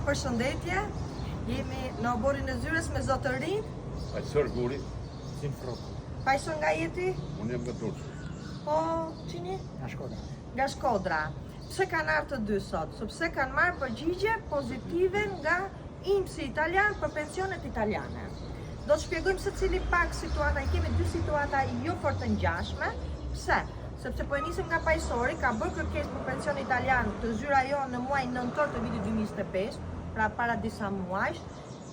përshëndetje. Jemi në oborin e Zyres me zotërin. Pajsor Guri. Pajsor nga jeti? Unë jam nga Durrës. Po, qini? Nga Shkodra. Nga Shkodra. Pse kanë ardhur të dy sot? Sepse kanë marrë përgjigje pozitive nga INPS italian për pensionet italiane. Do të shpjegojmë se cili pak situata, i kemi dy situata jo fort të ngjashme. Pse? Sepse po e nisim nga pajsori, ka bërë kërkesë për pension italian të zyra jo në muajin nëntor të vitit 2025, pra para disa muajsh,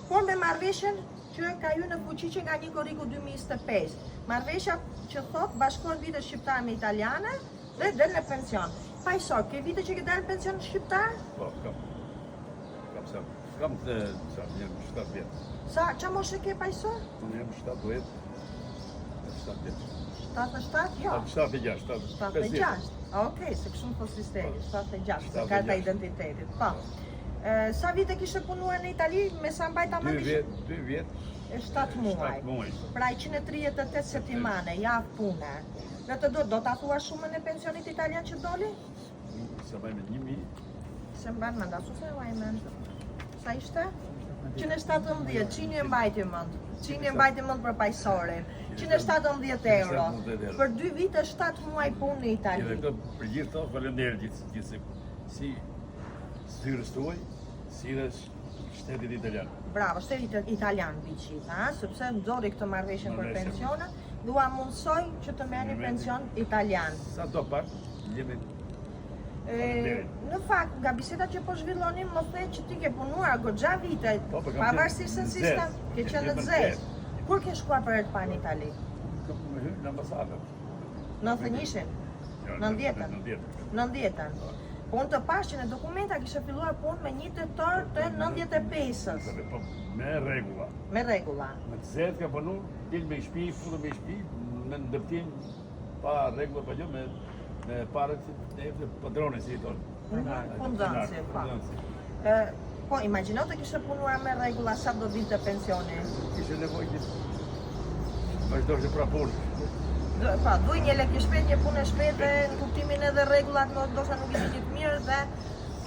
por me marrëveshjen që ka hyrë në fuqi që nga 1 korriku 2025. Marrëveshja që thot bashkohet vitet shqiptare me italiane dhe del në pension. Pajsor, ke vite që ke dalë në pension shqiptar? Po, kam të jam 7 vjet. Sa, qa moshe ke pajsor? Unë jam 7 vjet. 7 vjet. 77? Jo. 76. 76. Okej, se kështu po sistemi, 76, se karta identitetit. Po. Sa vite kishe punuar në Itali, me sa mbajta më 2 vjet. 7 muaj. 7 muaj. Pra 138 settimane, javë pune. Dhe të do ta thua shumën e pensionit italian që doli? Sa bëjmë 1000. Se mban mend, asu se uaj mend. Sa ishte? 117, qini e mbajti mend. Qini e mbajti mend për pajsorin. 117 euro. Për 2 vite 7 muaj punë në Itali. Edhe këto për gjithë to, faleminderit gjithsesi. Si zyrës tuaj, si dhe shtetit italian. Bravo, shtetit italian vici, sepse nxorri këtë marrëveshje për pensione, dua mundsoj që të merrni pension italian. Sa do pak, jemi në fakt, nga bisedat që po zhvillonim, më the që ti ke punuar goxha vite, pavarësisht se sistem, ke qenë në zezë. Kur ke shkuar për herë të parë në Itali? Në ambasadën. 91-shin? 90-ën? 90-ën. Po unë të pash që në dokumenta kishe filluar punë me 1 tetor të 95-ës. Me rregulla. Me rregulla. Me të zezë ka punu, dil me shtëpi, full me shtëpi, me ndërtim pa rregulla, pa gjë, me parët e padroni si i tonë. Punëdhënësi, po. Po, imagjino të kishe punuar me rregulla, sa do vinte pensioni? Kishe nevojë që vazhdojshë pra punë. Pa, duj një lek i shpejt, një punë e shpejtë, në kuptimin edhe rregullat ndoshta nuk ishin gjithë mirë dhe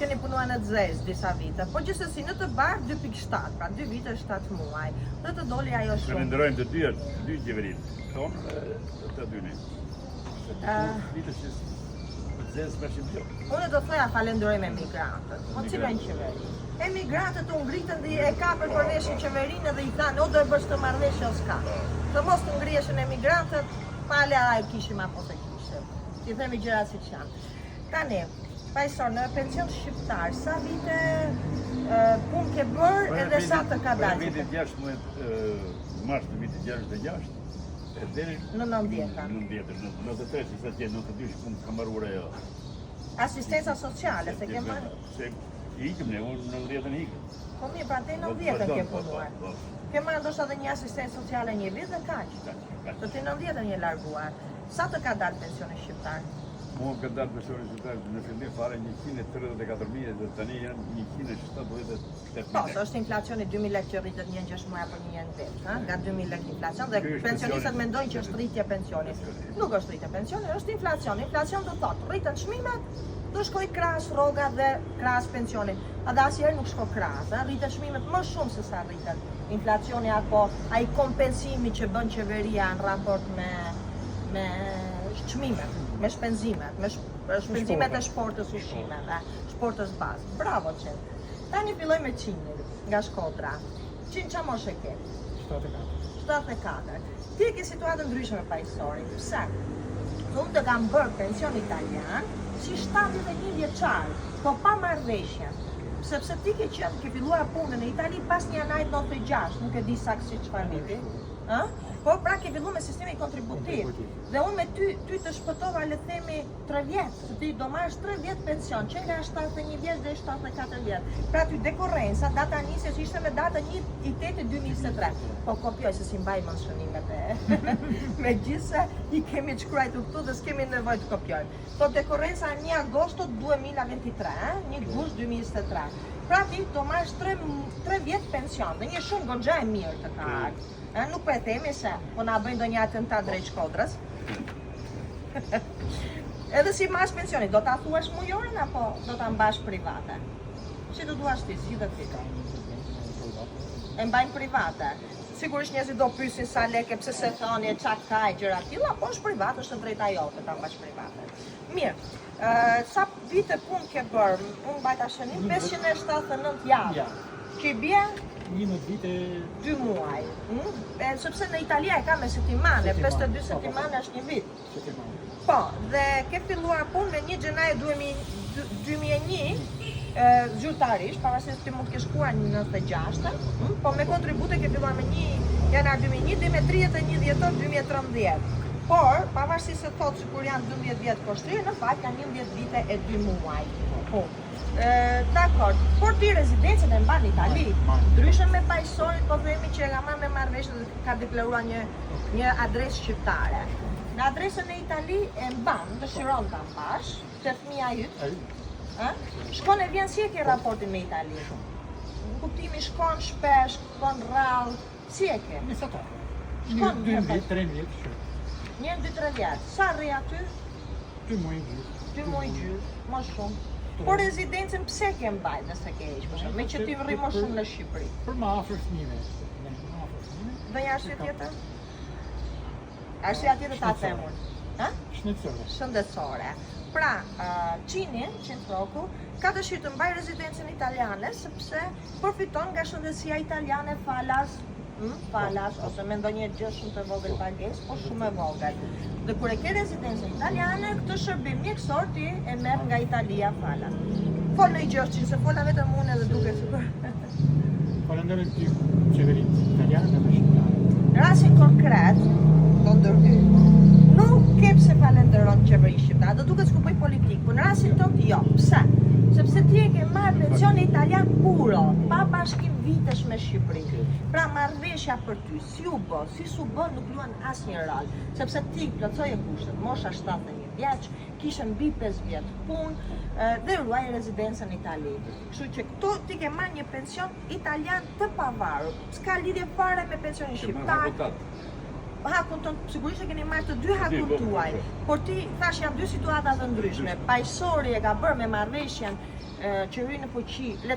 keni punuar në të zezë disa vite. Po gjithsesi në të bardh 2.7, pra 2 vite 7 muaj. Dhe të doli ajo shumë. Falenderojmë të dy qeveritë, tonë dhe të dy ne. Vite që të zezë me shqipjo. Unë do thoja falenderojmë emigrantët. Po cilën qeveri? Emigrantët u ngritën dhe e kapën përveshën qeverinë dhe i thanë, o do e bësh të marrëveshje o s'ka. Të mos të ngriheshin emigrantët, pale a kishim apo se kishim. Ti themi gjëra si që janë. Tani, pajsor, në pension shqiptar, sa vite punë ke bërë edhe sa të ka dalë? Për vitit 16 mars të vitit 66, në 90-ën. Në 93, që sa tjenë, 92 shkumë ka marrur ajo. Asistenca sociale, se ke marrë? Se ikëm ne, unë në 90-ën ikëm. Po mirë, pra te në 90-ën ke punuar. Ke marrë ndoshta edhe një asistencë sociale një vit dhe kaq. Do të 90-ën je larguar. Sa të ka dalë pensioni shqiptar? Mua ka dalë pensioni shqiptar në fillim fare 134.000 dhe tani janë 178.000. Po, se është inflacioni 2.000 lekë që rritet një 6 muaj për një vit, nga 2.000 lekë inflacion dhe pensionistët mendojnë që është rritje pensioni. Nuk është rritje pensioni, është inflacion. Inflacion do thotë rriten çmimet, do shkoj krahas rroga dhe krahas pensionit. Edhe asnjëherë nuk shko krahas, rritet çmimet më shumë se sa rritet inflacioni apo ai kompensimi që bën qeveria në raport me çmimet, me shpenzimet, me shpenzimet e shportës ushqimeve, shportës bazë. Bravo Qen. Tani filloj me Qinin, nga Shkodra. Qin qa moshe ke? 74. Ti e ke situatë ndryshme pajsorin. Pse? Unë të kam bërë pension italian si 71 vjeçar, po pa marrëveshje. Sepse ti ke filluar punën në Itali pas një anajt 96, nuk e di saksi çfarë viti. Po pra ke filluar me sistemi kontributiv. Dhe unë me ty të shpëtova le themi 3 vjet. Ti do marrësh 3 vjet pension, që nga 71 vjeç dhe 74 vjet. Pra ty dekorrenca, data nisjes ishte me datën 1/8/2023. Po kopjoj se si mbaj mend shënimet e. Megjithse i kemi shkruar këtu dhe s'kemi nevojë të kopjojmë. Po dekorrenca 1 agosto 2023, 1 gusht 2023. Pra ti do marrësh 3 vjet pension, dhe një shumë goxha e mirë të ka ardhur. Nuk po e themi se po na bëjnë ndonjë atentat drejt Shkodrës. Edhe si mas pensionit, do ta thuash mujorin apo do ta mbash private? Si të duash ti, si dhe ti? E mbajnë private. Sigurisht njerëzit do pyesin sa leke, pse se thoni, qa ka e gjëra tilla, po është private, është drejta jote ta mbash private. Mirë, sa vite punë ke bërë? Unë mbajta shënim 579 javë. Që i bje 11 vite 2 muaj. Sepse në Italia e ka me settimane, 52 settimane është një vit. Po, dhe ke filluar punë në 1 xhenaj 2001, zyrtarisht, pavarësisht ti mund të ke shkuar në 96, po me kontribute ke filluar me 1 janar 2001 dhe me 31 dhjetor 2013. Por, pavarësisht se thotë sikur janë 12 vjet poshtri, në fakt janë 11 vite e 2 muaj. Dakor, por ti rezidencën e mban në Itali, ndryshe me pajësorit, po themi që e ka marrë me marrëveshje dhe ka deklaruar një adresë shqiptare. Në adresën e Itali e mban, dëshiron ta mbash, te fëmia yt. Shkon e vjen si e ke raportin me Itali? Kuptimi shkon shpesh, shkon rrallë, si e ke? Mesatar. Shkon 2-3 vjet. 1-2-3 vjet. Sa rri aty? 2 muaj gjysmë. 2 muaj gjysmë, më shumë. Por rezidencën pse ke mbajt nëse ke heq, për shembull, me që ti rri më shumë në Shqipëri? Për më afër fëmijëve. Dhe një arsye tjetër? Arsyeja tjetër ta themur. Shëndetësore. Shëndetësore. Pra, Qintroku ka dëshirë të mbajë rezidencën italiane sepse përfiton nga shëndetësia italiane falas ose me ndonjë gjë shumë të vogël pagesë, po shumë e vogël. Dhe kur e ke rezidencën italiane, këtë shërbim mjekësor ti e merr nga Italia falas. Fol në gjë se fola vetëm unë edhe duket sikur. Falenderoj ty qeveritë italiane dhe shqiptare. Në rastin konkret, do ndërhyj. Nuk ke pse falenderon qeverinë shqiptare, do duket sikur bëj politikë, por në rastin tonë jo. Pse? Sepse ti e ke marrë pension italian puro, pa bashkim vitesh me Shqipërinë. Pra marrëveshja për ty, si u bë, si s'u bë, nuk luan asnjë rol, sepse ti plotsoje kushtet, mosha 71 vjeç, kishe mbi 5 vjet punë dhe ruaj rezidencën në Itali. Kështu që këtu ti ke marrë një pension italian të pavarur. S'ka lidhje fare me pensionin shqiptar. Hakun ton sigurisht e keni marrë të dy hakun tuaj, por ti thash janë dy situata të ndryshme. Pajësori e ka bërë me marrëveshjen qeverinë në fuqi, le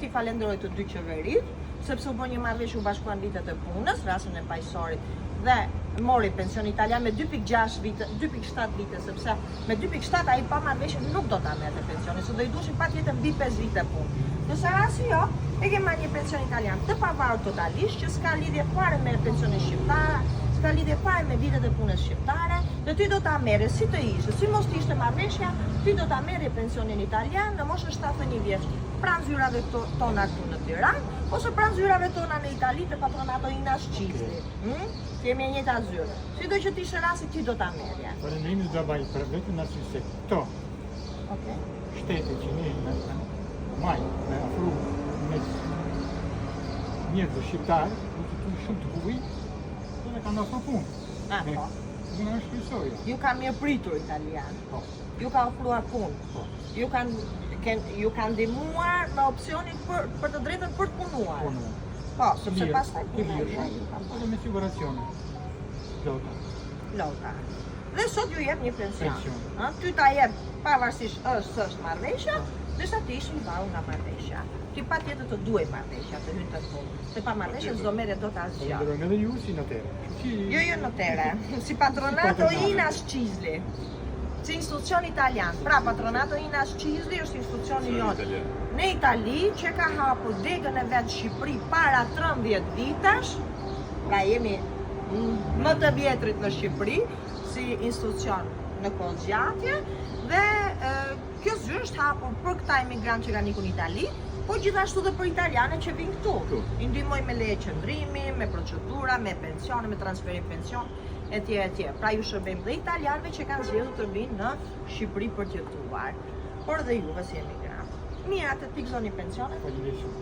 ti falenderoj të dy qeveritë, sepse u bë një marrëveshje u bashkuan vitet e punës, rastin e pajësorit dhe mori pension italian me 2.6 vite, 2.7 vite, sepse me 2.7 ai pa marrëveshje nuk do ta merrte pensionin, se do i dushin patjetër mbi 5 vite punë. Nëse rasti jo, e ke marrë një pension italian të pavarur totalisht, që s'ka lidhje fare me pensionin shqiptar, s'ka lidhje fare me vitet e punës shqiptare, dhe ti do ta merre si të ishte, si mos të ishte marrëveshja, ti do ta merre pensionin italian në moshën 71 vjeç, pranë zyrave tona këtu në Tiranë, ose pranë zyrave tona në Itali te Patronato Ina Scicli. Kemi e njëjta zyrë. Sido që ti ishte rasti, ti do ta merrje. Falënderimin do bëj për vetëm arsye se këto shtete që ne me afru me njerëz shqiptarë, shumë të buj, do ne kanë ofruar punë. Unë është shpresoj. Ju ka mirë pritur italian. Ju ka ofruar punë. Ju kanë ndihmuar me opsionin për të drejtën për të punuar. Po, sepse pastaj edhe me siguracione. Lota. Dhe sot ju jep një pension. Ty ta jep pavarësisht është marrëveshja, ndërsa ti ishi i varur nga marrëveshja. Ti patjetër të duaj marrëveshja të hyjë të punë. Se pa marrëveshje s'do merret dot asgjë. Falenderojmë edhe ju si notere. Jo notere, si Patronato Ina Scicli. Si institucion italian. Pra Patronato Ina Scicli është institucioni jonë në Itali që ka hapur degën e vet Shqipëri para 13 vitesh. Pra jemi më të vjetrit në Shqipëri si institucion në kohë zgjatje dhe kjo zyrë është hapur për këta emigrantë që kanë ikur në Itali, po gjithashtu dhe për italianë që vinë këtu. I ndihmoj me leje qëndrimi, me procedura, me pensione, me transferim pension, etj. Pra ju shërbejmë dhe italianëve që kanë zgjedhur të vinë në Shqipëri për të jetuar, por dhe juve si emigrantë. Mirë, atë ti gëzoni pensionet? Faleminderit shumë.